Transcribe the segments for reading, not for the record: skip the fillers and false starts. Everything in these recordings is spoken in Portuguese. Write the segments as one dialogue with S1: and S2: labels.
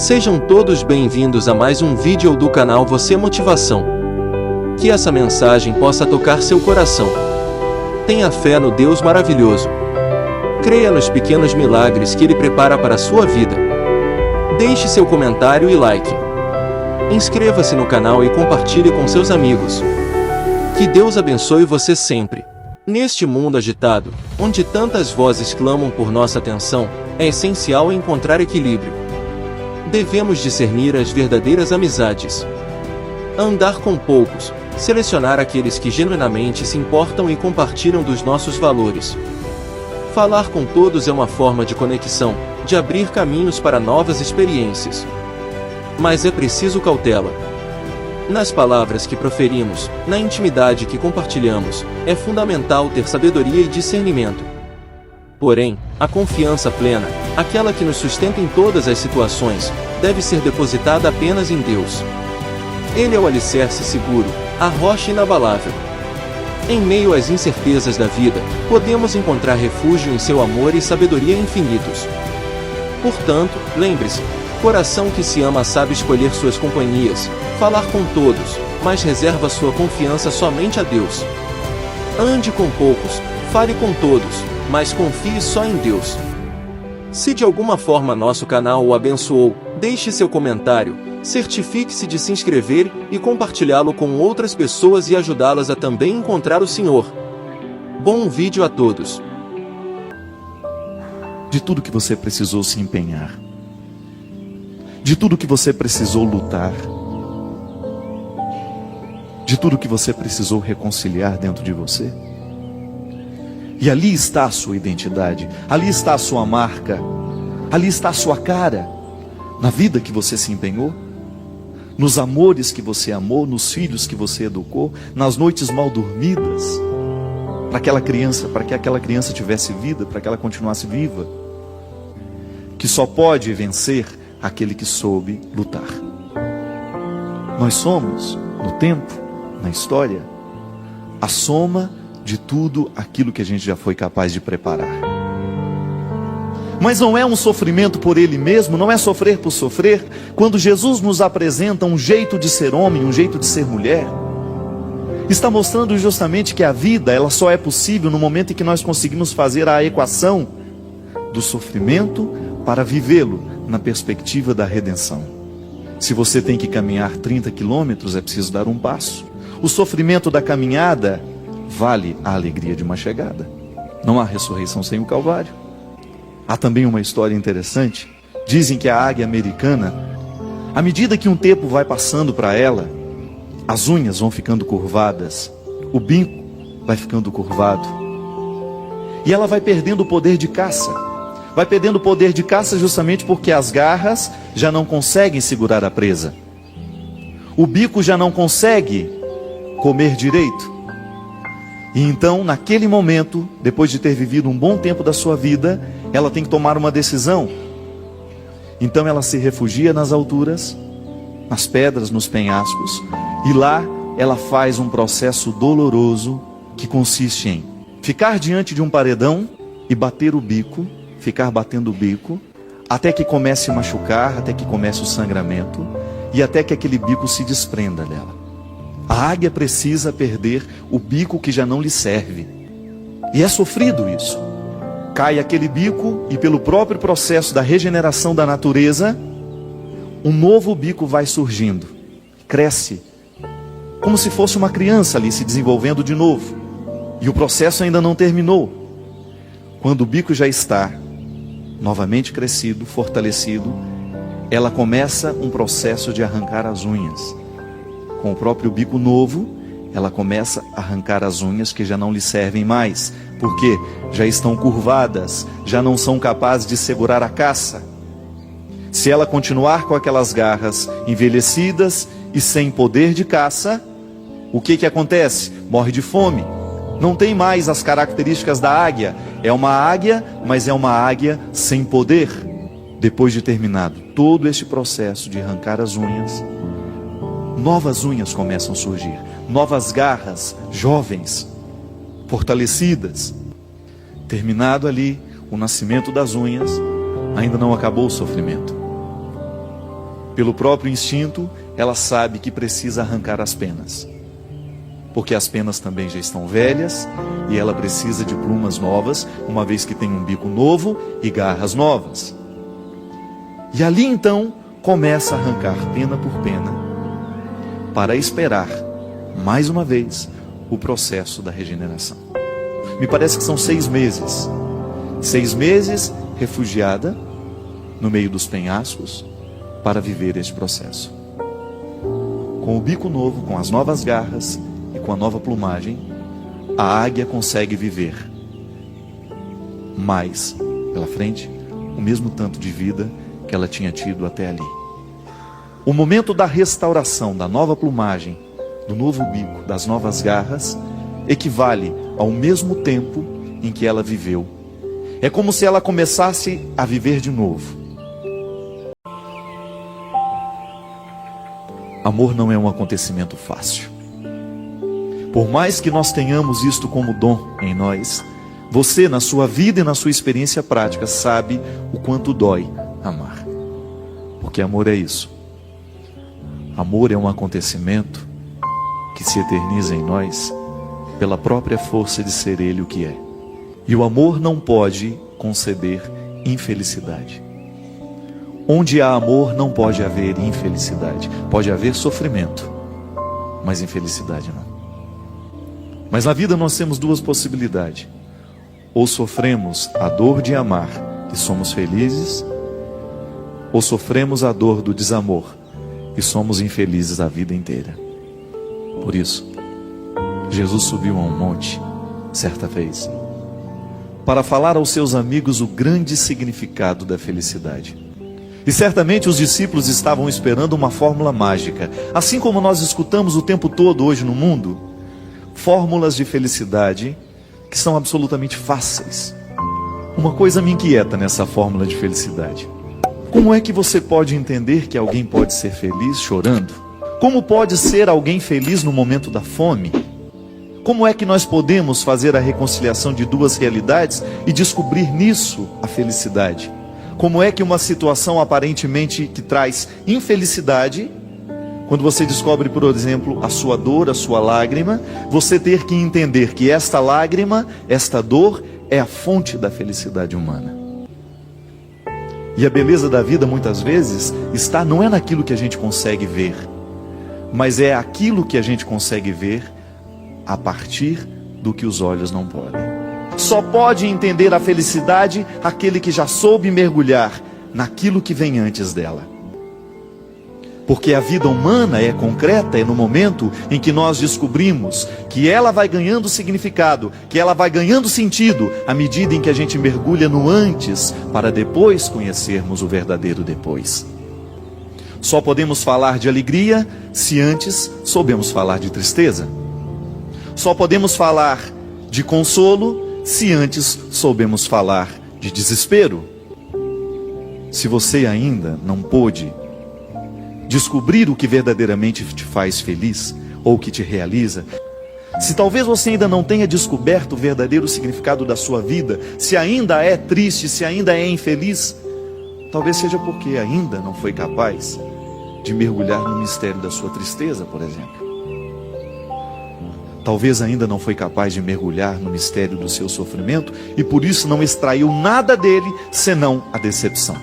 S1: Sejam todos bem-vindos a mais um vídeo do canal Você Motivação. Que essa mensagem possa tocar seu coração. Tenha fé no Deus maravilhoso. Creia nos pequenos milagres que Ele prepara para a sua vida. Deixe seu comentário e like. Inscreva-se no canal e compartilhe com seus amigos. Que Deus abençoe você sempre. Neste mundo agitado, onde tantas vozes clamam por nossa atenção, é essencial encontrar equilíbrio. Devemos discernir as verdadeiras amizades. Andar com poucos, selecionar aqueles que genuinamente se importam e compartilham dos nossos valores. Falar com todos é uma forma de conexão, de abrir caminhos para novas experiências. Mas é preciso cautela. Nas palavras que proferimos, na intimidade que compartilhamos, é fundamental ter sabedoria e discernimento. Porém, a confiança plena, aquela que nos sustenta em todas as situações, deve ser depositada apenas em Deus. Ele é o alicerce seguro, a rocha inabalável. Em meio às incertezas da vida, podemos encontrar refúgio em seu amor e sabedoria infinitos. Portanto, lembre-se, coração que se ama sabe escolher suas companhias, falar com todos, mas reserva sua confiança somente a Deus. Ande com poucos, fale com todos, mas confie só em Deus. Se de alguma forma nosso canal o abençoou, deixe seu comentário, certifique-se de se inscrever e compartilhá-lo com outras pessoas e ajudá-las a também encontrar o Senhor. Bom vídeo a todos.
S2: De tudo que você precisou se empenhar, de tudo que você precisou lutar, de tudo que você precisou reconciliar dentro de você. E ali está a sua identidade, ali está a sua marca, ali está a sua cara, na vida que você se empenhou, nos amores que você amou, nos filhos que você educou, nas noites mal dormidas, para que aquela criança tivesse vida, para que ela continuasse viva, que só pode vencer aquele que soube lutar. Nós somos, no tempo, na história, a soma de tudo aquilo que a gente já foi capaz de preparar. Mas não é um sofrimento por ele mesmo, não é sofrer por sofrer. Quando Jesus nos apresenta um jeito de ser homem, um jeito de ser mulher, está mostrando justamente que a vida, ela só é possível no momento em que nós conseguimos fazer a equação do sofrimento para vivê-lo na perspectiva da redenção. Se você tem que caminhar 30 quilômetros, é preciso dar um passo. O sofrimento da caminhada vale a alegria de uma chegada. Não há ressurreição sem o Calvário. Há também uma história interessante. Dizem que a águia americana, à medida que um tempo vai passando para ela, as unhas vão ficando curvadas, o bico vai ficando curvado, e ela vai perdendo o poder de caça. Vai perdendo o poder de caça justamente porque as garras já não conseguem segurar a presa. O bico já não consegue comer direito. E então, naquele momento, depois de ter vivido um bom tempo da sua vida, ela tem que tomar uma decisão. Então ela se refugia nas alturas, nas pedras, nos penhascos, e lá ela faz um processo doloroso que consiste em ficar diante de um paredão e bater o bico, ficar batendo o bico, até que comece a machucar, até que comece o sangramento, e até que aquele bico se desprenda dela. A águia precisa perder o bico que já não lhe serve. E é sofrido isso. Cai aquele bico e pelo próprio processo da regeneração da natureza, um novo bico vai surgindo. Cresce. Como se fosse uma criança ali se desenvolvendo de novo. E o processo ainda não terminou. Quando o bico já está novamente crescido, fortalecido, ela começa um processo de arrancar as unhas. Com o próprio bico novo, ela começa a arrancar as unhas que já não lhe servem mais, porque já estão curvadas, já não são capazes de segurar a caça. Se ela continuar com aquelas garras envelhecidas e sem poder de caça, o que acontece? Morre de fome. Não tem mais as características da águia. É uma águia, mas é uma águia sem poder. Depois de terminado todo este processo de arrancar as unhas, novas unhas começam a surgir, novas garras, jovens, fortalecidas. Terminado ali o nascimento das unhas, ainda não acabou o sofrimento. Pelo próprio instinto, ela sabe que precisa arrancar as penas, porque as penas também já estão velhas e ela precisa de plumas novas, uma vez que tem um bico novo e garras novas. E ali então começa a arrancar pena por pena, para esperar, mais uma vez, o processo da regeneração. Me parece que são 6 meses. 6 meses refugiada no meio dos penhascos para viver este processo. Com o bico novo, com as novas garras e com a nova plumagem, a águia consegue viver mais pela frente, o mesmo tanto de vida que ela tinha tido até ali. O momento da restauração, da nova plumagem, do novo bico, das novas garras, equivale ao mesmo tempo em que ela viveu. É como se ela começasse a viver de novo. Amor não é um acontecimento fácil. Por mais que nós tenhamos isto como dom em nós, você, na sua vida e na sua experiência prática, sabe o quanto dói amar. Porque amor é isso. Amor é um acontecimento que se eterniza em nós pela própria força de ser Ele o que é. E o amor não pode conceber infelicidade. Onde há amor não pode haver infelicidade. Pode haver sofrimento, mas infelicidade não. Mas na vida nós temos 2 possibilidades. Ou sofremos a dor de amar e somos felizes, ou sofremos a dor do desamor e somos infelizes a vida inteira. Por isso, Jesus subiu a um monte, certa vez, para falar aos seus amigos o grande significado da felicidade. E certamente os discípulos estavam esperando uma fórmula mágica, assim como nós escutamos o tempo todo hoje no mundo, fórmulas de felicidade que são absolutamente fáceis. Uma coisa me inquieta nessa fórmula de felicidade. Como é que você pode entender que alguém pode ser feliz chorando? Como pode ser alguém feliz no momento da fome? Como é que nós podemos fazer a reconciliação de 2 realidades e descobrir nisso a felicidade? Como é que uma situação aparentemente que traz infelicidade, quando você descobre, por exemplo, a sua dor, a sua lágrima, você ter que entender que esta lágrima, esta dor, é a fonte da felicidade humana. E a beleza da vida, muitas vezes, não é naquilo que a gente consegue ver, mas é aquilo que a gente consegue ver a partir do que os olhos não podem. Só pode entender a felicidade aquele que já soube mergulhar naquilo que vem antes dela. Porque a vida humana é concreta, é no momento em que nós descobrimos que ela vai ganhando significado, que ela vai ganhando sentido, à medida em que a gente mergulha no antes, para depois conhecermos o verdadeiro depois. Só podemos falar de alegria se antes soubemos falar de tristeza. Só podemos falar de consolo se antes soubemos falar de desespero. Se você ainda não pôde descobrir o que verdadeiramente te faz feliz, ou que te realiza, se talvez você ainda não tenha descoberto o verdadeiro significado da sua vida, se ainda é triste, se ainda é infeliz, talvez seja porque ainda não foi capaz de mergulhar no mistério da sua tristeza, por exemplo. Talvez ainda não foi capaz de mergulhar no mistério do seu sofrimento e por isso não extraiu nada dele senão a decepção.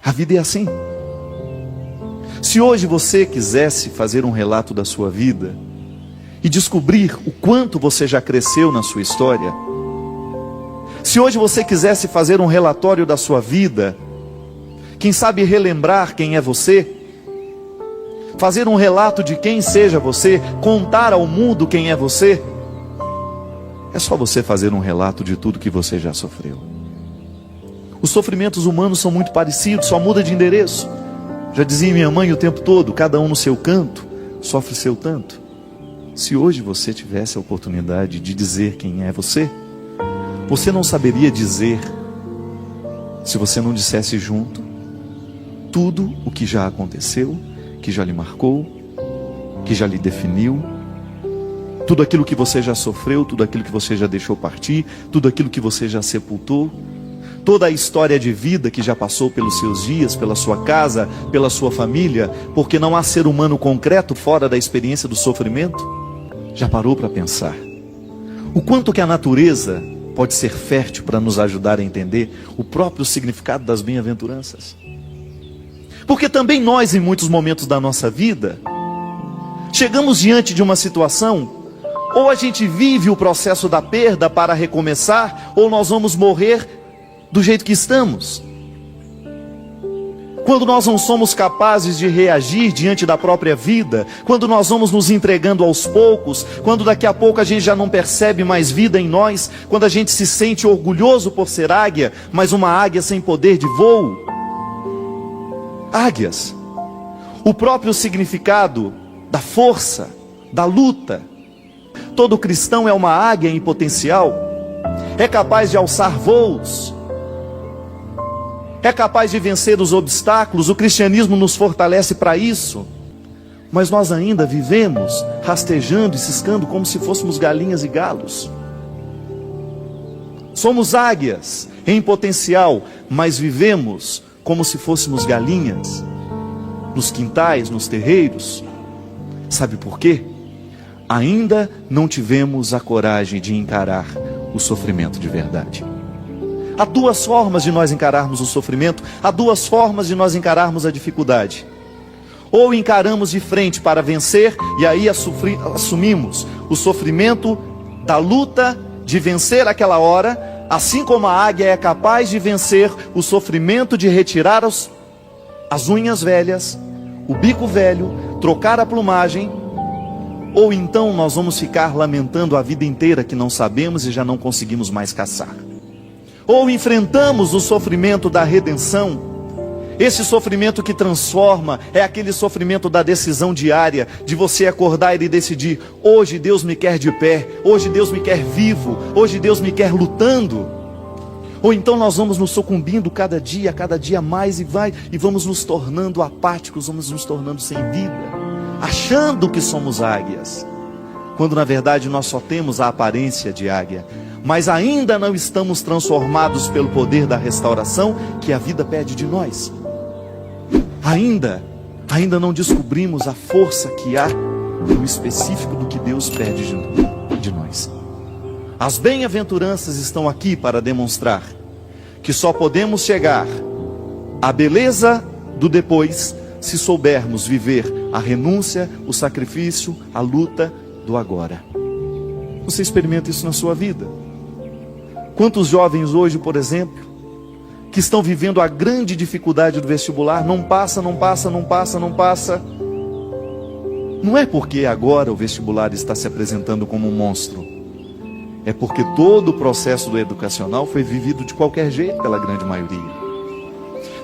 S2: A vida é assim. Se hoje você quisesse fazer um relato da sua vida e descobrir o quanto você já cresceu na sua história, se hoje você quisesse fazer um relatório da sua vida, quem sabe relembrar quem é você, fazer um relato de quem seja você, contar ao mundo quem é você, é só você fazer um relato de tudo que você já sofreu. Os sofrimentos humanos são muito parecidos, só muda de endereço. Já dizia minha mãe o tempo todo, cada um no seu canto, sofre seu tanto. Se hoje você tivesse a oportunidade de dizer quem é você, você não saberia dizer, se você não dissesse junto, tudo o que já aconteceu, que já lhe marcou, que já lhe definiu, tudo aquilo que você já sofreu, tudo aquilo que você já deixou partir, tudo aquilo que você já sepultou, toda a história de vida que já passou pelos seus dias, pela sua casa, pela sua família, porque não há ser humano concreto fora da experiência do sofrimento? Já parou para pensar o quanto que a natureza pode ser fértil para nos ajudar a entender o próprio significado das bem-aventuranças? Porque também nós, em muitos momentos da nossa vida, chegamos diante de uma situação, ou a gente vive o processo da perda para recomeçar, ou nós vamos morrer do jeito que estamos. Quando nós não somos capazes de reagir diante da própria vida, quando nós vamos nos entregando aos poucos, quando daqui a pouco a gente já não percebe mais vida em nós, quando a gente se sente orgulhoso por ser águia, mas uma águia sem poder de voo. Águias, o próprio significado da força, da luta. Todo cristão é uma águia em potencial, é capaz de alçar voos, é capaz de vencer os obstáculos. O cristianismo nos fortalece para isso. Mas nós ainda vivemos rastejando e ciscando como se fôssemos galinhas e galos. Somos águias em potencial, mas vivemos como se fôssemos galinhas nos quintais, nos terreiros. Sabe por quê? Ainda não tivemos a coragem de encarar o sofrimento de verdade. Há duas formas de nós encararmos o sofrimento, há duas formas de nós encararmos a dificuldade. Ou encaramos de frente para vencer, e aí assumimos o sofrimento da luta de vencer aquela hora, assim como a águia é capaz de vencer o sofrimento de retirar as unhas velhas, o bico velho, trocar a plumagem. Ou então nós vamos ficar lamentando a vida inteira que não sabemos e já não conseguimos mais caçar. Ou enfrentamos o sofrimento da redenção, esse sofrimento que transforma, é aquele sofrimento da decisão diária, de você acordar e decidir: hoje Deus me quer de pé, hoje Deus me quer vivo, hoje Deus me quer lutando. Ou então nós vamos nos sucumbindo cada dia mais, e vamos nos tornando apáticos, vamos nos tornando sem vida, achando que somos águias, quando na verdade nós só temos a aparência de águia, mas ainda não estamos transformados pelo poder da restauração que a vida pede de nós. Ainda não descobrimos a força que há no específico do que Deus pede de nós. As bem-aventuranças estão aqui para demonstrar que só podemos chegar à beleza do depois se soubermos viver a renúncia, o sacrifício, a luta do agora. Você experimenta isso na sua vida? Quantos jovens hoje, por exemplo, que estão vivendo a grande dificuldade do vestibular, não passa. Não é porque agora o vestibular está se apresentando como um monstro. É porque todo o processo do educacional foi vivido de qualquer jeito pela grande maioria.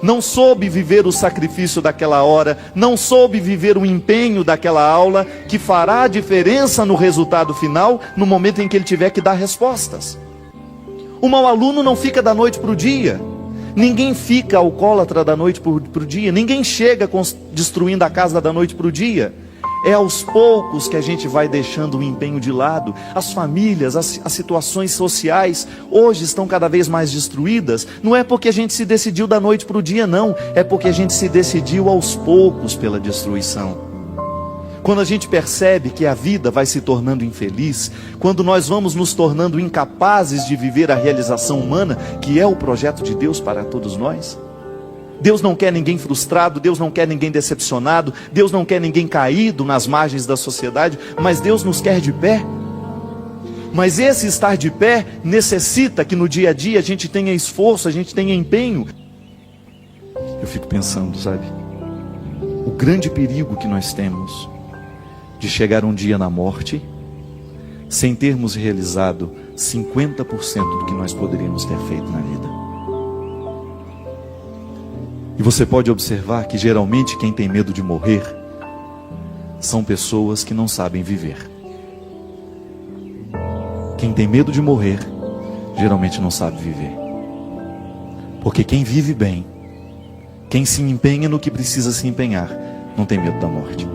S2: Não soube viver o sacrifício daquela hora, não soube viver o empenho daquela aula, que fará a diferença no resultado final, no momento em que ele tiver que dar respostas. O mau aluno não fica da noite para o dia. Ninguém fica alcoólatra da noite para o dia. Ninguém chega destruindo a casa da noite para o dia. É aos poucos que a gente vai deixando o empenho de lado. As famílias, as situações sociais hoje estão cada vez mais destruídas. Não é porque a gente se decidiu da noite para o dia, não. É porque a gente se decidiu aos poucos pela destruição. Quando a gente percebe que a vida vai se tornando infeliz, quando nós vamos nos tornando incapazes de viver a realização humana, que é o projeto de Deus para todos nós. Deus não quer ninguém frustrado, Deus não quer ninguém decepcionado, Deus não quer ninguém caído nas margens da sociedade, mas Deus nos quer de pé. Mas esse estar de pé necessita que no dia a dia a gente tenha esforço, a gente tenha empenho. Eu fico pensando, sabe, o grande perigo que nós temos de chegar um dia na morte sem termos realizado 50% do que nós poderíamos ter feito na vida. E você pode observar que geralmente quem tem medo de morrer são pessoas que não sabem viver. Quem tem medo de morrer geralmente não sabe viver. Porque quem vive bem, quem se empenha no que precisa se empenhar, não tem medo da morte.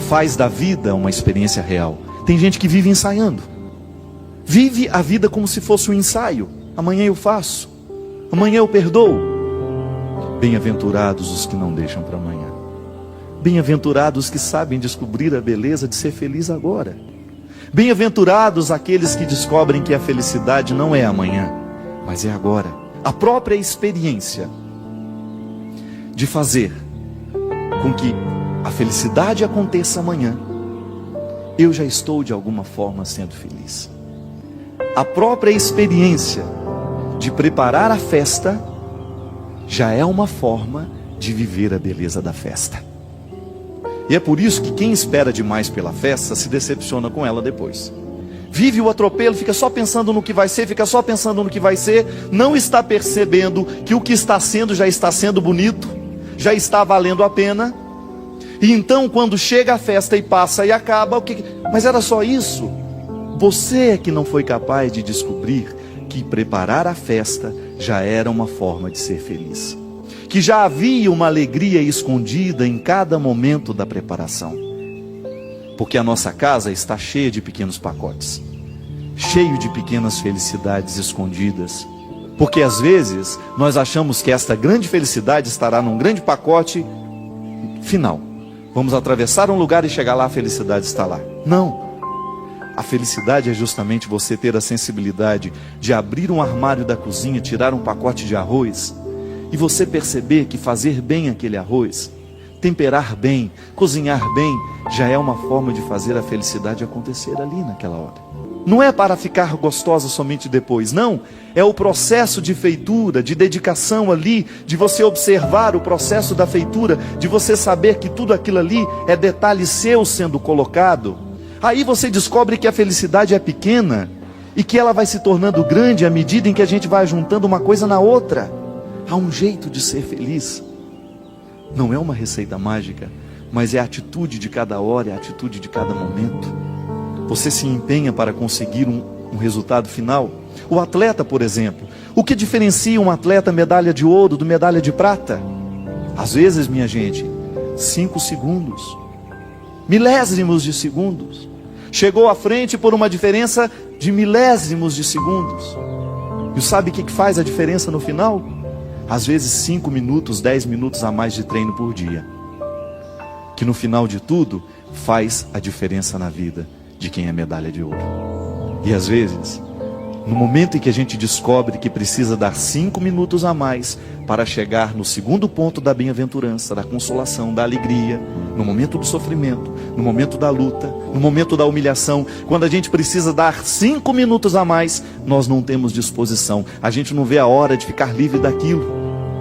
S2: Faz da vida uma experiência real. Tem gente que vive ensaiando. Vive a vida como se fosse um ensaio. Amanhã eu faço. Amanhã eu perdoo. Bem-aventurados os que não deixam para amanhã. Bem-aventurados que sabem descobrir a beleza de ser feliz agora. Bem-aventurados aqueles que descobrem que a felicidade não é amanhã, mas é agora. A própria experiência de fazer com que a felicidade aconteça amanhã, eu já estou de alguma forma sendo feliz. A própria experiência de preparar a festa já é uma forma de viver a beleza da festa. E é por isso que quem espera demais pela festa se decepciona com ela depois. Vive o atropelo, fica só pensando no que vai ser, fica só pensando no que vai ser, não está percebendo que o que está sendo já está sendo bonito, já está valendo a pena. E então quando chega a festa e passa e acaba, mas era só isso? Você é que não foi capaz de descobrir que preparar a festa já era uma forma de ser feliz. Que já havia uma alegria escondida em cada momento da preparação. Porque a nossa casa está cheia de pequenos pacotes, cheio de pequenas felicidades escondidas. Porque às vezes nós achamos que esta grande felicidade estará num grande pacote final. Vamos atravessar um lugar e chegar lá, a felicidade está lá. Não. A felicidade é justamente você ter a sensibilidade de abrir um armário da cozinha, tirar um pacote de arroz e você perceber que fazer bem aquele arroz, temperar bem, cozinhar bem, já é uma forma de fazer a felicidade acontecer ali naquela hora. Não é para ficar gostosa somente depois, não. É o processo de feitura, de dedicação ali, de você observar o processo da feitura, de você saber que tudo aquilo ali é detalhe seu sendo colocado. Aí você descobre que a felicidade é pequena e que ela vai se tornando grande à medida em que a gente vai juntando uma coisa na outra. Há um jeito de ser feliz. Não é uma receita mágica, mas é a atitude de cada hora, é a atitude de cada momento. Você se empenha para conseguir um resultado final. O atleta, por exemplo, o que diferencia um atleta medalha de ouro do medalha de prata? Às vezes, minha gente, 5 segundos, milésimos de segundos. Chegou à frente por uma diferença de milésimos de segundos. E sabe o que faz a diferença no final? Às vezes 5 minutos, 10 minutos a mais de treino por dia. Que no final de tudo, faz a diferença na vida de quem é medalha de ouro. E às vezes, no momento em que a gente descobre que precisa dar 5 minutos a mais para chegar no segundo ponto da bem-aventurança, da consolação, da alegria, no momento do sofrimento, no momento da luta, no momento da humilhação, quando a gente precisa dar 5 minutos a mais, nós não temos disposição, a gente não vê a hora de ficar livre daquilo.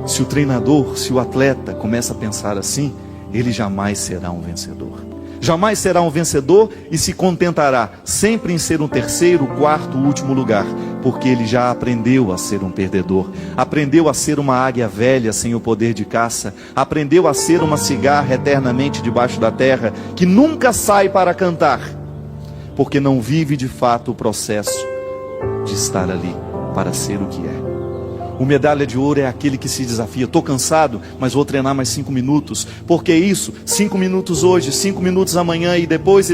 S2: Se o treinador, se o atleta começa a pensar assim, ele jamais será um vencedor. Jamais será um vencedor e se contentará sempre em ser um terceiro, quarto, último lugar, porque ele já aprendeu a ser um perdedor, aprendeu a ser uma águia velha sem o poder de caça, aprendeu a ser uma cigarra eternamente debaixo da terra, que nunca sai para cantar, porque não vive de fato o processo de estar ali para ser o que é. O medalha de ouro é aquele que se desafia. Estou cansado, mas vou treinar mais 5 minutos. Porque isso, 5 minutos hoje, 5 minutos amanhã e depois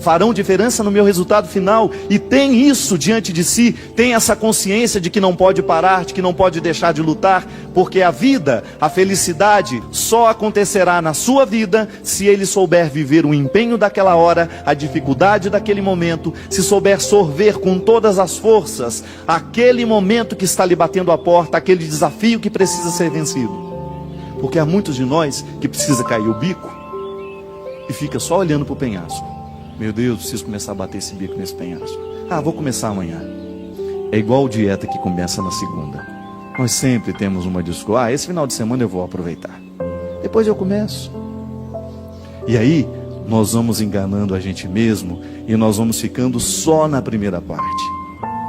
S2: farão diferença no meu resultado final. E tem isso diante de si, tem essa consciência de que não pode parar, de que não pode deixar de lutar. Porque a vida, a felicidade só acontecerá na sua vida se ele souber viver o empenho daquela hora, a dificuldade daquele momento, se souber sorver com todas as forças aquele momento que está lhe batendo a porta, aquele desafio que precisa ser vencido. Porque há muitos de nós que precisa cair o bico e fica só olhando para o penhasco. Meu Deus, preciso começar a bater esse bico nesse penhasco. Vou começar amanhã. É igual dieta que começa na segunda. Nós sempre temos uma desculpa. Esse final de semana eu vou aproveitar. Depois eu começo. E aí, nós vamos enganando a gente mesmo e nós vamos ficando só na primeira parte.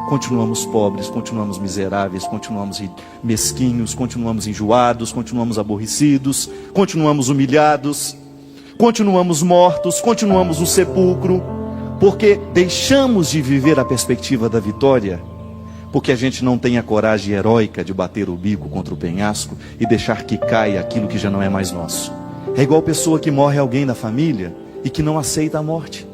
S2: Continuamos pobres, continuamos miseráveis, continuamos mesquinhos, continuamos enjoados, continuamos aborrecidos, continuamos humilhados, continuamos mortos, continuamos no sepulcro, porque deixamos de viver a perspectiva da vitória, porque a gente não tem a coragem heróica de bater o bico contra o penhasco e deixar que caia aquilo que já não é mais nosso. É igual pessoa que morre alguém da família e que não aceita a morte.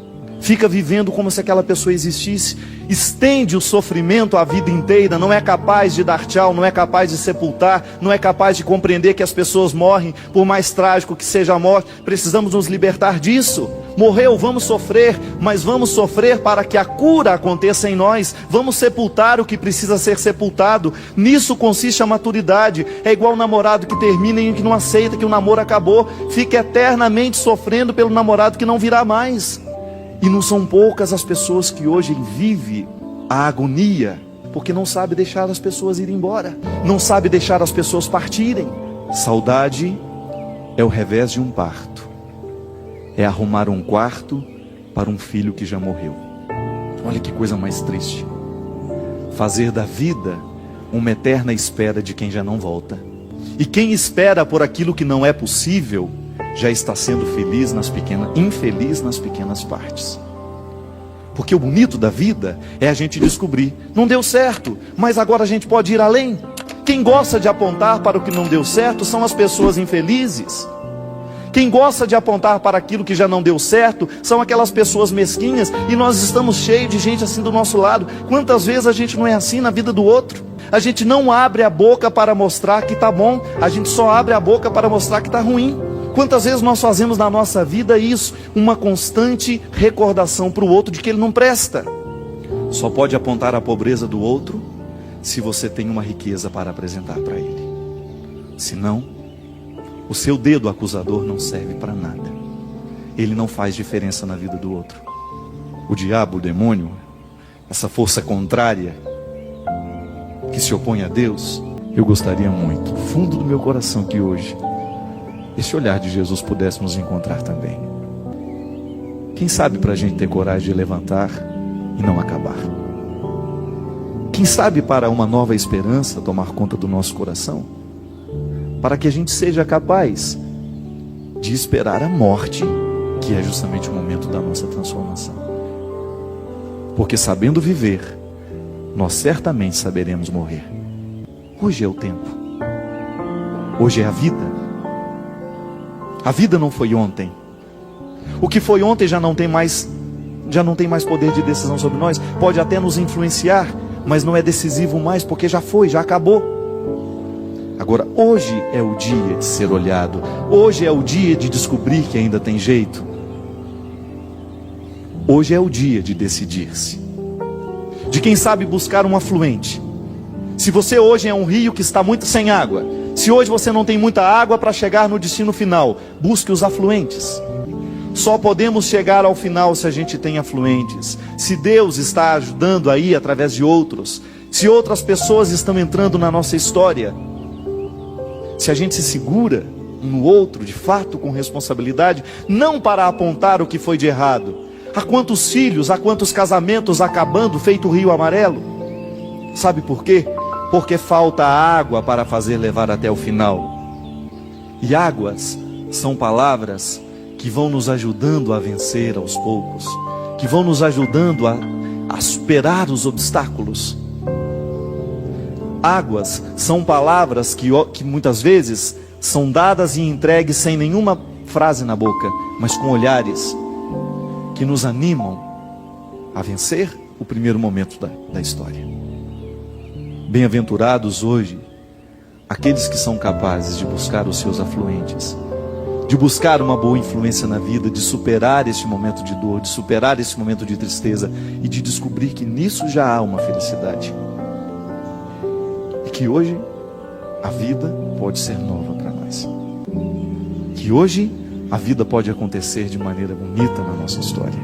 S2: fica vivendo como se aquela pessoa existisse, estende o sofrimento a vida inteira, não é capaz de dar tchau, não é capaz de sepultar, não é capaz de compreender que as pessoas morrem, por mais trágico que seja a morte. Precisamos nos libertar disso. Morreu, vamos sofrer, mas vamos sofrer para que a cura aconteça em nós. Vamos sepultar o que precisa ser sepultado. Nisso consiste a maturidade. É igual o namorado que termina e que não aceita que o namoro acabou, fica eternamente sofrendo pelo namorado que não virá mais. E não são poucas as pessoas que hoje vivem a agonia, porque não sabe deixar as pessoas irem embora, não sabe deixar as pessoas partirem. Saudade é o revés de um parto. É arrumar um quarto para um filho que já morreu. Olha que coisa mais triste. Fazer da vida uma eterna espera de quem já não volta. E quem espera por aquilo que não é possível, já está sendo infeliz nas pequenas partes. Porque o bonito da vida é a gente descobrir, não deu certo, mas agora a gente pode ir além. Quem gosta de apontar para o que não deu certo são as pessoas infelizes. Quem gosta de apontar para aquilo que já não deu certo são aquelas pessoas mesquinhas, e nós estamos cheios de gente assim do nosso lado. Quantas vezes a gente não é assim na vida do outro? A gente não abre a boca para mostrar que está bom, a gente só abre a boca para mostrar que está ruim. Quantas vezes nós fazemos na nossa vida isso, uma constante recordação para o outro de que ele não presta? Só pode apontar a pobreza do outro se você tem uma riqueza para apresentar para ele. Senão, o seu dedo acusador não serve para nada. Ele não faz diferença na vida do outro. O diabo, o demônio, essa força contrária que se opõe a Deus, eu gostaria muito, do fundo do meu coração, que hoje esse olhar de Jesus pudéssemos encontrar também. Quem sabe para a gente ter coragem de levantar e não acabar. Quem sabe para uma nova esperança tomar conta do nosso coração, para que a gente seja capaz de esperar a morte, que é justamente o momento da nossa transformação. Porque sabendo viver, nós certamente saberemos morrer. Hoje é o tempo. Hoje é a vida. A vida não foi ontem. O que foi ontem já não tem mais poder de decisão sobre nós. Pode até nos influenciar, mas não é decisivo mais, porque já foi, já acabou. Agora, hoje é o dia de ser olhado. Hoje é o dia de descobrir que ainda tem jeito. Hoje é o dia de decidir-se. De quem sabe buscar um afluente. Se você hoje é um rio que está muito sem água, se hoje você não tem muita água para chegar no destino final, busque os afluentes. Só podemos chegar ao final se a gente tem afluentes. Se Deus está ajudando aí através de outros, se outras pessoas estão entrando na nossa história, se a gente se segura um no outro, de fato, com responsabilidade, não para apontar o que foi de errado. Há quantos filhos, há quantos casamentos acabando, feito o rio amarelo? Sabe por quê? Porque falta água para fazer levar até o final. E águas são palavras que vão nos ajudando a vencer aos poucos, que vão nos ajudando a superar os obstáculos. Águas são palavras que muitas vezes são dadas e entregues sem nenhuma frase na boca, mas com olhares que nos animam a vencer o primeiro momento da história. Bem-aventurados hoje aqueles que são capazes de buscar os seus afluentes, de buscar uma boa influência na vida, de superar este momento de dor, de superar esse momento de tristeza e de descobrir que nisso já há uma felicidade. E que hoje a vida pode ser nova para nós. Que hoje a vida pode acontecer de maneira bonita na nossa história.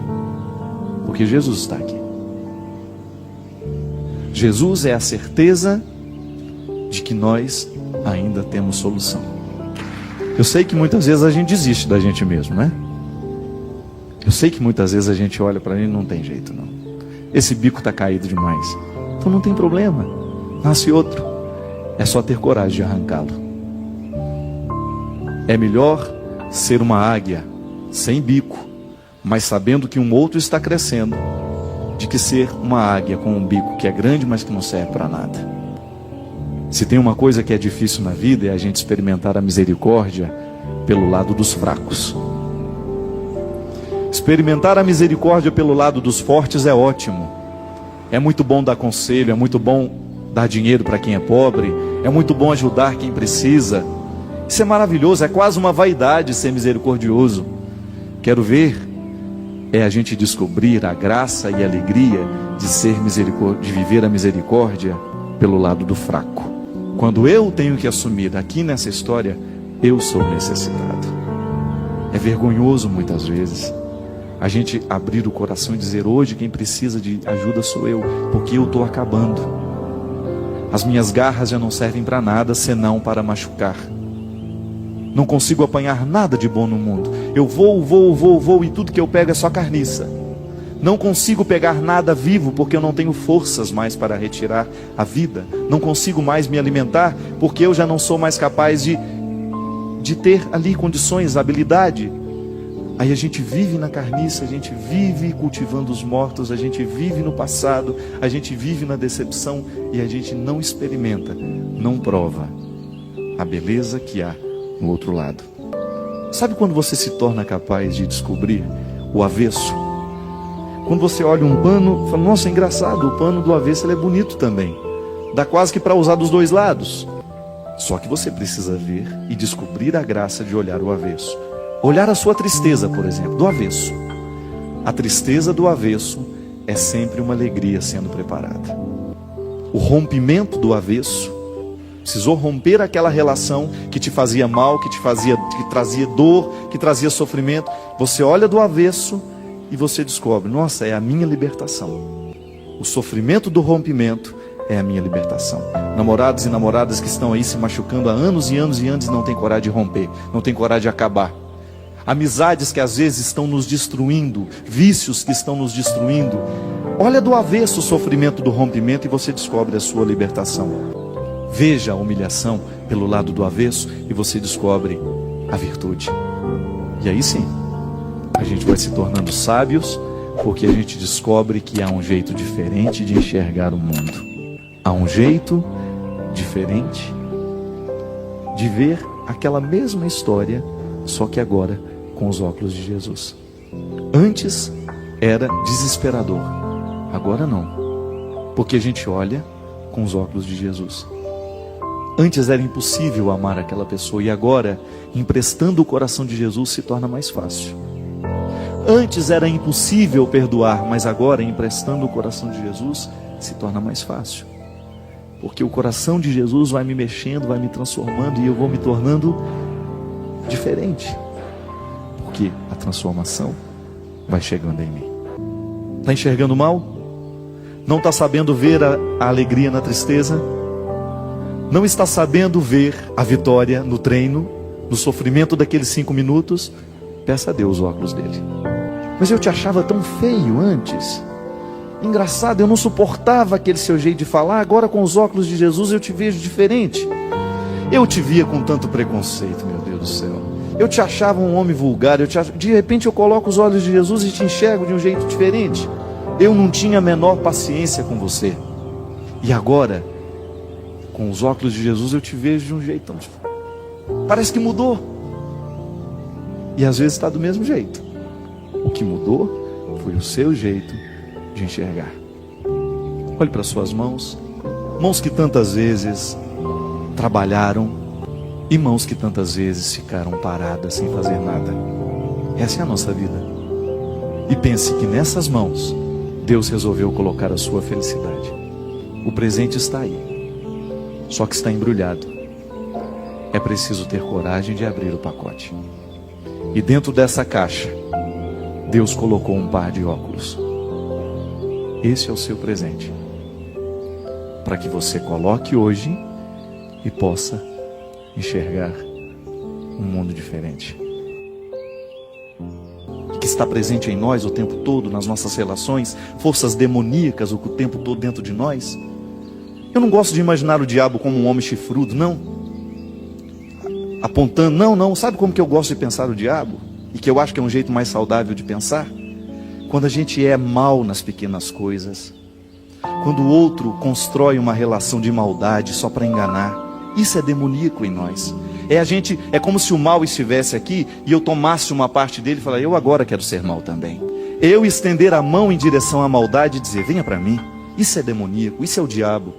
S2: Porque Jesus está aqui. Jesus é a certeza de que nós ainda temos solução. Eu sei que muitas vezes a gente desiste da gente mesmo, né? Eu sei que muitas vezes a gente olha para ele e não tem jeito não. Esse bico está caído demais. Então não tem problema. Nasce outro. É só ter coragem de arrancá-lo. É melhor ser uma águia sem bico, mas sabendo que um outro está crescendo, de que ser uma águia com um bico que é grande, mas que não serve para nada. Se tem uma coisa que é difícil na vida, é a gente experimentar a misericórdia pelo lado dos fracos. Experimentar a misericórdia pelo lado dos fortes é ótimo. É muito bom dar conselho, é muito bom dar dinheiro para quem é pobre, é muito bom ajudar quem precisa. Isso é maravilhoso, é quase uma vaidade ser misericordioso. Quero ver é a gente descobrir a graça e a alegria de viver a misericórdia pelo lado do fraco. Quando eu tenho que assumir aqui nessa história, eu sou necessitado. É vergonhoso muitas vezes a gente abrir o coração e dizer: hoje quem precisa de ajuda sou eu, porque eu estou acabando. As minhas garras já não servem para nada senão para machucar. Não consigo apanhar nada de bom no mundo. Eu vou e tudo que eu pego é só carniça. Não consigo pegar nada vivo porque eu não tenho forças mais para retirar a vida. Não consigo mais me alimentar porque eu já não sou mais capaz de ter ali condições, habilidade. Aí a gente vive na carniça, a gente vive cultivando os mortos, a gente vive no passado, a gente vive na decepção e a gente não experimenta, não prova a beleza que há no outro lado. Sabe quando você se torna capaz de descobrir o avesso? Quando você olha um pano, fala: nossa, é engraçado, o pano do avesso ele é bonito também. Dá quase que para usar dos dois lados. Só que você precisa ver e descobrir a graça de olhar o avesso. Olhar a sua tristeza, por exemplo, do avesso. A tristeza do avesso é sempre uma alegria sendo preparada. O rompimento do avesso, precisou romper aquela relação que te fazia mal, que trazia dor, que trazia sofrimento. Você olha do avesso e você descobre: nossa, é a minha libertação. O sofrimento do rompimento é a minha libertação. Namorados e namoradas que estão aí se machucando há anos e anos e anos e não têm coragem de romper, não têm coragem de acabar. Amizades que às vezes estão nos destruindo, vícios que estão nos destruindo. Olha do avesso o sofrimento do rompimento e você descobre a sua libertação. Veja a humilhação pelo lado do avesso e você descobre a virtude. E aí sim, a gente vai se tornando sábios, porque a gente descobre que há um jeito diferente de enxergar o mundo. Há um jeito diferente de ver aquela mesma história, só que agora com os óculos de Jesus. Antes era desesperador, agora não, porque a gente olha com os óculos de Jesus. Antes era impossível amar aquela pessoa e agora, emprestando o coração de Jesus, se torna mais fácil. Antes era impossível perdoar, mas agora, emprestando o coração de Jesus, se torna mais fácil. Porque o coração de Jesus vai me mexendo, vai me transformando e eu vou me tornando diferente. Porque a transformação vai chegando em mim. Está enxergando mal? Não está sabendo ver a alegria na tristeza? Não está sabendo ver a vitória no treino, no sofrimento daqueles 5 minutos? Peça a Deus os óculos dele. Mas eu te achava tão feio antes. Engraçado, eu não suportava aquele seu jeito de falar. Agora com os óculos de Jesus eu te vejo diferente. Eu te via com tanto preconceito, meu Deus do céu. Eu te achava um homem vulgar. De repente eu coloco os olhos de Jesus e te enxergo de um jeito diferente. Eu não tinha a menor paciência com você. E agora, com os óculos de Jesus, eu te vejo de um jeito tão diferente. Parece que mudou. E às vezes está do mesmo jeito. O que mudou foi o seu jeito de enxergar. Olhe para suas mãos. Mãos que tantas vezes trabalharam e mãos que tantas vezes ficaram paradas sem fazer nada. Essa é a nossa vida. E pense que nessas mãos Deus resolveu colocar a sua felicidade. O presente está aí, só que está embrulhado. É preciso ter coragem de abrir o pacote. E dentro dessa caixa, Deus colocou um par de óculos. Esse é o seu presente, para que você coloque hoje e possa enxergar um mundo diferente. Que está presente em nós o tempo todo, nas nossas relações, forças demoníacas o tempo todo dentro de nós. Eu não gosto de imaginar o diabo como um homem chifrudo, não. Apontando, não. Sabe como que eu gosto de pensar o diabo? E que eu acho que é um jeito mais saudável de pensar? Quando a gente é mal nas pequenas coisas. Quando o outro constrói uma relação de maldade só para enganar. Isso é demoníaco em nós. É como se o mal estivesse aqui e eu tomasse uma parte dele e falar, eu agora quero ser mal também. Eu estender a mão em direção à maldade e dizer, venha para mim. Isso é demoníaco, isso é o diabo.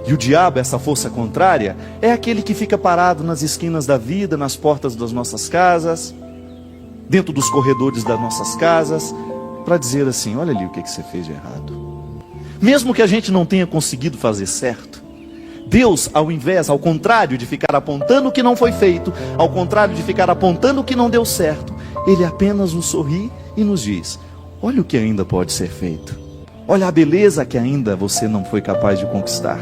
S2: E o diabo, essa força contrária, é aquele que fica parado nas esquinas da vida, nas portas das nossas casas, dentro dos corredores das nossas casas, para dizer assim, olha ali o que você fez de errado. Mesmo que a gente não tenha conseguido fazer certo, Deus, ao contrário de ficar apontando o que não foi feito, ao contrário de ficar apontando o que não deu certo, Ele apenas nos sorri e nos diz, olha o que ainda pode ser feito. Olha a beleza que ainda você não foi capaz de conquistar.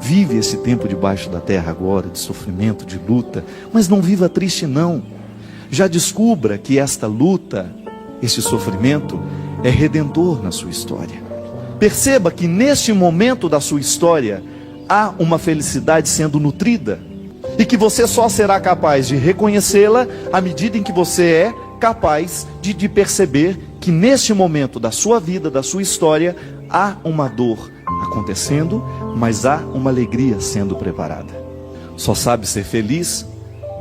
S2: Vive esse tempo debaixo da terra agora, de sofrimento, de luta, mas não viva triste não. Já descubra que esta luta, esse sofrimento, é redentor na sua história. Perceba que neste momento da sua história, há uma felicidade sendo nutrida, e que você só será capaz de reconhecê-la à medida em que você é capaz de perceber que neste momento da sua vida, da sua história, há uma dor acontecendo, mas há uma alegria sendo preparada. Só sabe ser feliz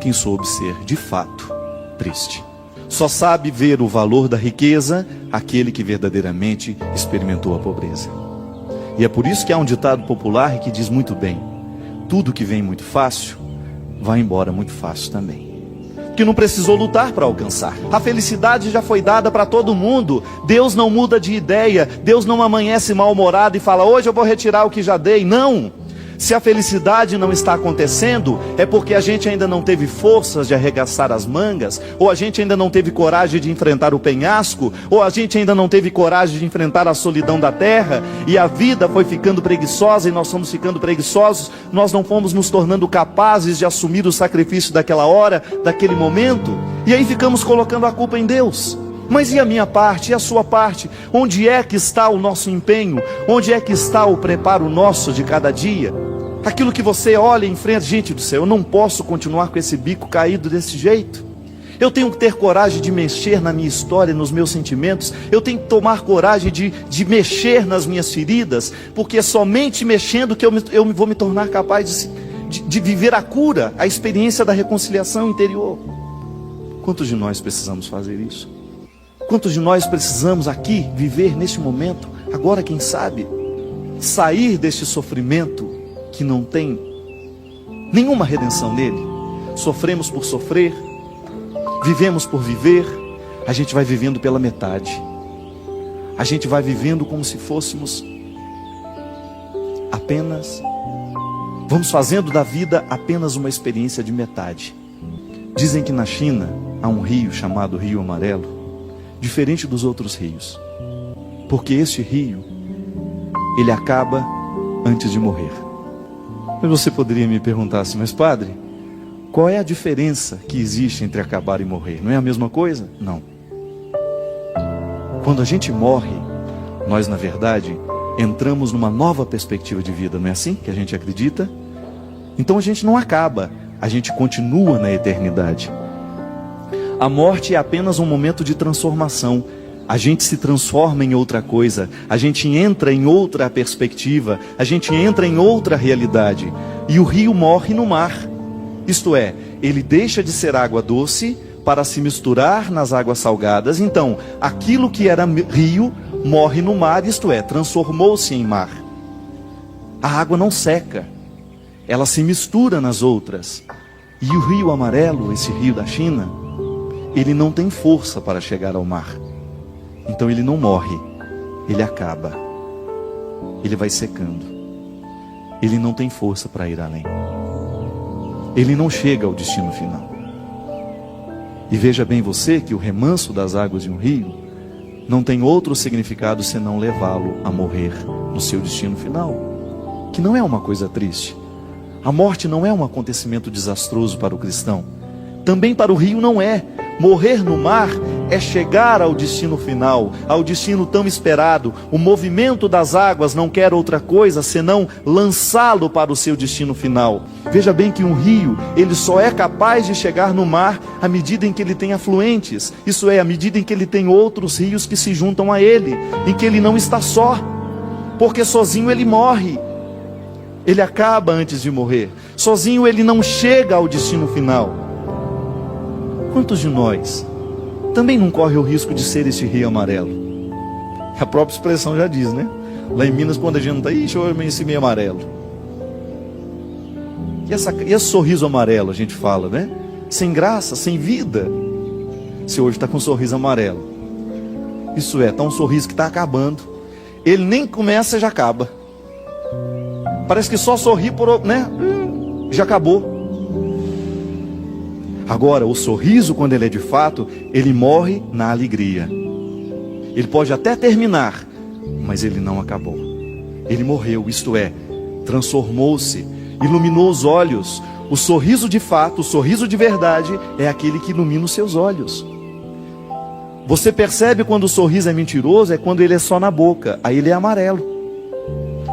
S2: quem soube ser de fato triste. Só sabe ver o valor da riqueza aquele que verdadeiramente experimentou a pobreza. E é por isso que há um ditado popular que diz muito bem, tudo que vem muito fácil, vai embora muito fácil também. Que não precisou lutar para alcançar. A felicidade já foi dada para todo mundo. Deus não muda de ideia. Deus não amanhece mal-humorado e fala, hoje eu vou retirar o que já dei. Não. Se a felicidade não está acontecendo, é porque a gente ainda não teve forças de arregaçar as mangas, ou a gente ainda não teve coragem de enfrentar o penhasco, ou a gente ainda não teve coragem de enfrentar a solidão da terra, e a vida foi ficando preguiçosa, e nós fomos ficando preguiçosos, nós não fomos nos tornando capazes de assumir o sacrifício daquela hora, daquele momento, e aí ficamos colocando a culpa em Deus. Mas e a minha parte, e a sua parte? Onde é que está o nosso empenho? Onde é que está o preparo nosso de cada dia? Aquilo que você olha e enfrenta, gente do céu, eu não posso continuar com esse bico caído desse jeito. Eu tenho que ter coragem de mexer na minha história, nos meus sentimentos. Eu tenho que tomar coragem de mexer nas minhas feridas, porque é somente mexendo que eu vou me tornar capaz de viver a cura, a experiência da reconciliação interior. Quantos de nós precisamos fazer isso? Quantos de nós precisamos aqui viver neste momento, agora quem sabe, sair deste sofrimento que não tem nenhuma redenção nele? Sofremos por sofrer, vivemos por viver, a gente vai vivendo pela metade. A gente vai vivendo como se fôssemos vamos fazendo da vida apenas uma experiência de metade. Dizem que na China há um rio chamado Rio Amarelo, diferente dos outros rios, porque este rio, ele acaba antes de morrer. Mas você poderia me perguntar assim, mas padre, qual é a diferença que existe entre acabar e morrer? Não é a mesma coisa? Não. Quando a gente morre, nós na verdade entramos numa nova perspectiva de vida, não é assim que a gente acredita? Então a gente não acaba, a gente continua na eternidade. A morte é apenas um momento de transformação. A gente se transforma em outra coisa, a gente entra em outra perspectiva, a gente entra em outra realidade. E o rio morre no mar. Isto é, ele deixa de ser água doce para se misturar nas águas salgadas. Então, aquilo que era rio morre no mar, isto é, transformou-se em mar. A água não seca, ela se mistura nas outras. E o Rio Amarelo, esse rio da China, ele não tem força para chegar ao mar. Então ele não morre, ele acaba. Ele vai secando. Ele não tem força para ir além. Ele não chega ao destino final. E veja bem você que o remanso das águas de um rio não tem outro significado senão levá-lo a morrer no seu destino final. Que não é uma coisa triste. A morte não é um acontecimento desastroso para o cristão. Também para o rio não é. Morrer no mar é chegar ao destino final, ao destino tão esperado. O movimento das águas não quer outra coisa senão lançá-lo para o seu destino final. Veja bem que um rio, ele só é capaz de chegar no mar à medida em que ele tem afluentes. Isso é, à medida em que ele tem outros rios que se juntam a ele, em que ele não está só, porque sozinho ele morre. ele acaba antes de morrer. Sozinho ele não chega ao destino final. Quantos de nós também não corre o risco de ser esse rio amarelo? A própria expressão já diz, né? Lá em Minas, quando a gente não está, ixi, eu amanheci meio amarelo. E esse sorriso amarelo, a gente fala, né? Sem graça, sem vida. Se hoje está com um sorriso amarelo, isso é, está um sorriso que está acabando. Ele nem começa, já acaba. Parece que só sorri por, né? Já acabou. Agora, o sorriso, quando ele é de fato, ele morre na alegria. Ele pode até terminar, mas ele não acabou. Ele morreu, isto é, transformou-se, iluminou os olhos. O sorriso de fato, o sorriso de verdade, é aquele que ilumina os seus olhos. Você percebe quando o sorriso é mentiroso, é quando ele é só na boca, aí ele é amarelo.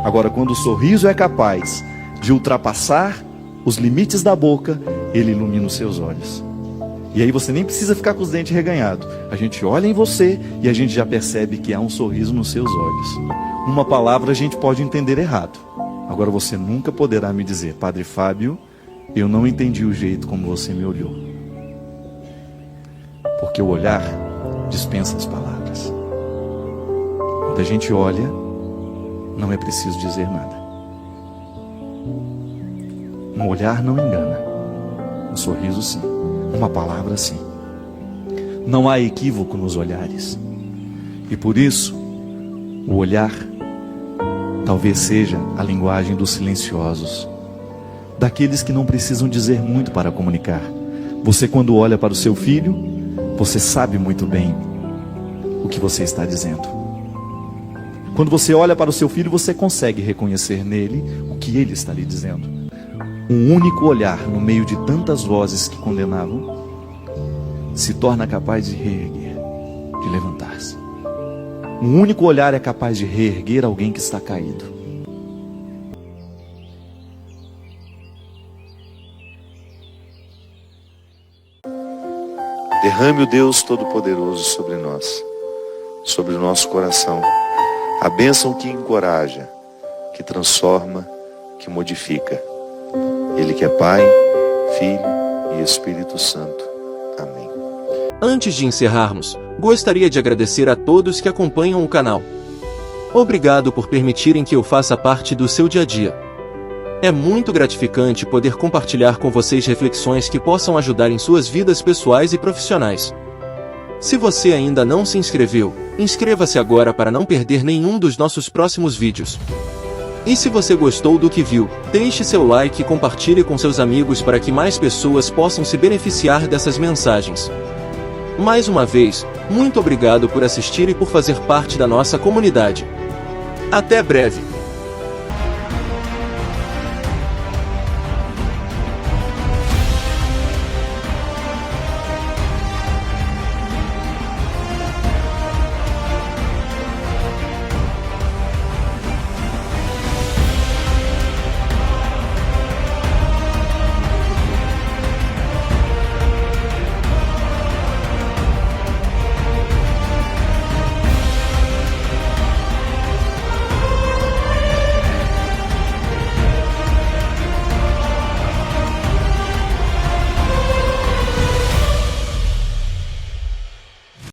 S2: Agora, quando o sorriso é capaz de ultrapassar os limites da boca, ele ilumina os seus olhos. E aí você nem precisa ficar com os dentes reganhados. A gente olha em você e a gente já percebe que há um sorriso nos seus olhos. Uma palavra a gente pode entender errado. Agora você nunca poderá me dizer: Padre Fábio, eu não entendi o jeito como você me olhou. Porque o olhar dispensa as palavras. Quando a gente olha, não é preciso dizer nada. Um olhar não engana. Um sorriso sim. Uma palavra sim. Não há equívoco nos olhares. E por isso, o olhar talvez seja a linguagem dos silenciosos, daqueles que não precisam dizer muito para comunicar. Você, quando olha para o seu filho, você sabe muito bem o que você está dizendo. Quando você olha para o seu filho, você consegue reconhecer nele o que ele está lhe dizendo. Um único olhar no meio de tantas vozes que condenavam se torna capaz de reerguer, de levantar-se. Um único olhar é capaz de reerguer alguém que está caído.
S3: Derrame o Deus Todo-Poderoso sobre nós, sobre o nosso coração, a bênção que encoraja, que transforma, que modifica. Ele que é Pai, Filho e Espírito Santo. Amém.
S1: Antes de encerrarmos, gostaria de agradecer a todos que acompanham o canal. Obrigado por permitirem que eu faça parte do seu dia a dia. É muito gratificante poder compartilhar com vocês reflexões que possam ajudar em suas vidas pessoais e profissionais. Se você ainda não se inscreveu, inscreva-se agora para não perder nenhum dos nossos próximos vídeos. E se você gostou do que viu, deixe seu like e compartilhe com seus amigos para que mais pessoas possam se beneficiar dessas mensagens. Mais uma vez, muito obrigado por assistir e por fazer parte da nossa comunidade. Até breve!